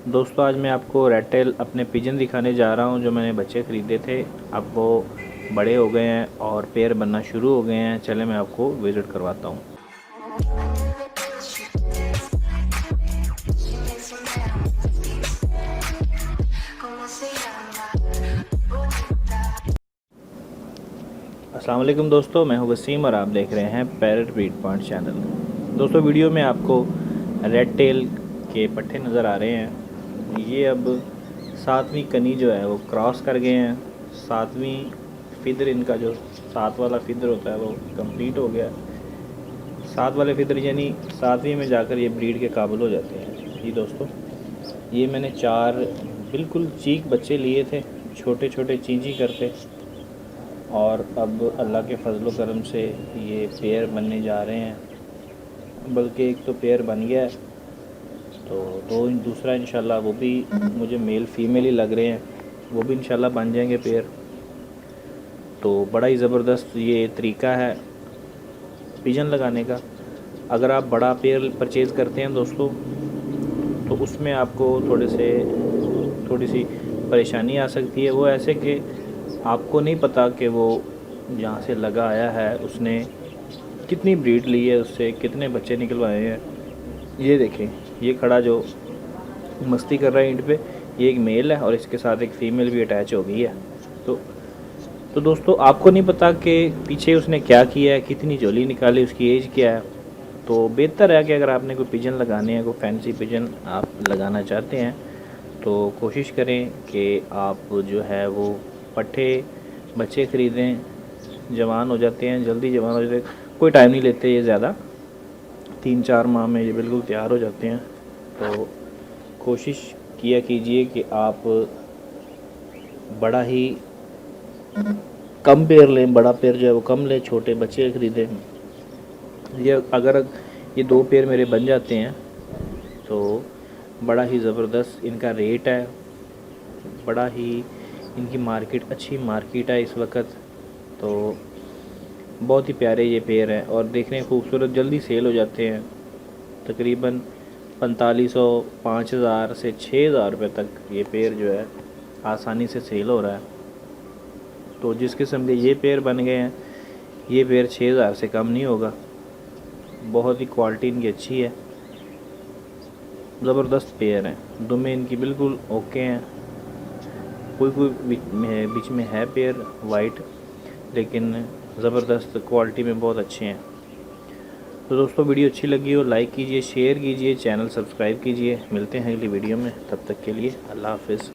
दोस्तों आज मैं आपको रेड टेल अपने पिजन दिखाने जा रहा हूं जो मैंने बच्चे ख़रीदे थे। अब वो बड़े हो गए हैं और पेयर बनना शुरू हो गए हैं। चले मैं आपको विज़िट करवाता हूं। अस्सलाम वालेकुम दोस्तों, मैं हूं वसीम और आप देख रहे हैं पैरट ब्रीड पॉइंट चैनल। दोस्तों वीडियो में आपको रेड टेल के पट्ठे नज़र आ रहे हैं। ये अब 7वीं कनी जो है वो क्रॉस कर गए हैं। 7वीं फिदर, इनका जो 7 वाला फिदर होता है वो कंप्लीट हो गया। 7 वाले फिदर यानी 7वीं में जाकर ये ब्रीड के काबिल हो जाते हैं। जी दोस्तों, ये मैंने 4 बिल्कुल चीक बच्चे लिए थे, छोटे छोटे चींची करते, और अब अल्लाह के फजल व करम से ये पेयर बनने जा रहे हैं। बल्कि एक तो पेयर बन गया है, तो दूसरा इंशाल्लाह वो भी मुझे मेल फीमेल ही लग रहे हैं, वो भी इंशाल्लाह बन जाएंगे पेयर। तो बड़ा ही ज़बरदस्त ये तरीका है पिजन लगाने का। अगर आप बड़ा पेयर परचेज़ करते हैं दोस्तों, तो उसमें आपको थोड़ी सी परेशानी आ सकती है। वो ऐसे कि आपको नहीं पता कि वो जहाँ से लगा आया है उसने कितनी ब्रीड ली है, उससे कितने बच्चे निकलवाए हैं। ये देखें, ये खड़ा जो मस्ती कर रहा है ईंट पे, ये एक मेल है और इसके साथ एक फ़ीमेल भी अटैच हो गई है। तो दोस्तों आपको नहीं पता कि पीछे उसने क्या किया है, कितनी जोली निकाली, उसकी एज क्या है। तो बेहतर है कि अगर आपने कोई पिजन लगाने हैं, कोई फैंसी पिजन आप लगाना चाहते हैं, तो कोशिश करें कि आप जो है वो पट्ठे बच्चे ख़रीदें। जवान हो जाते हैं, जल्दी जवान हो जाते हैं, कोई टाइम नहीं लेते ये ज़्यादा, 3-4 माह में ये बिल्कुल तैयार हो जाते हैं। तो कोशिश किया कीजिए कि आप बड़ा ही कम पेयर लें, बड़ा पेयर जो है वो कम लें, छोटे बच्चे ख़रीदें। ये अगर ये 2 पेयर मेरे बन जाते हैं तो बड़ा ही ज़बरदस्त इनका रेट है, बड़ा ही इनकी मार्केट, अच्छी मार्केट है इस वक्त। तो बहुत ही प्यारे ये पेयर हैं और देखने खूबसूरत, जल्दी सेल हो जाते हैं। तकरीबन 4500, 5000 से 6000 रुपये तक ये पेयर जो है आसानी से सेल हो रहा है। तो जिस किस्म के ये पेयर बन गए हैं, ये पेयर 6000 से कम नहीं होगा। बहुत ही क्वालिटी इनकी अच्छी है, ज़बरदस्त पेयर हैं। दुमें इनकी बिल्कुल ओके हैं। कोई बीच में है पेयर वाइट, लेकिन ज़बरदस्त क्वालिटी में बहुत अच्छे हैं। तो दोस्तों वीडियो अच्छी लगी हो लाइक कीजिए, शेयर कीजिए, चैनल सब्सक्राइब कीजिए। मिलते हैं अगली वीडियो में, तब तक के लिए अल्लाह हाफ़िज़।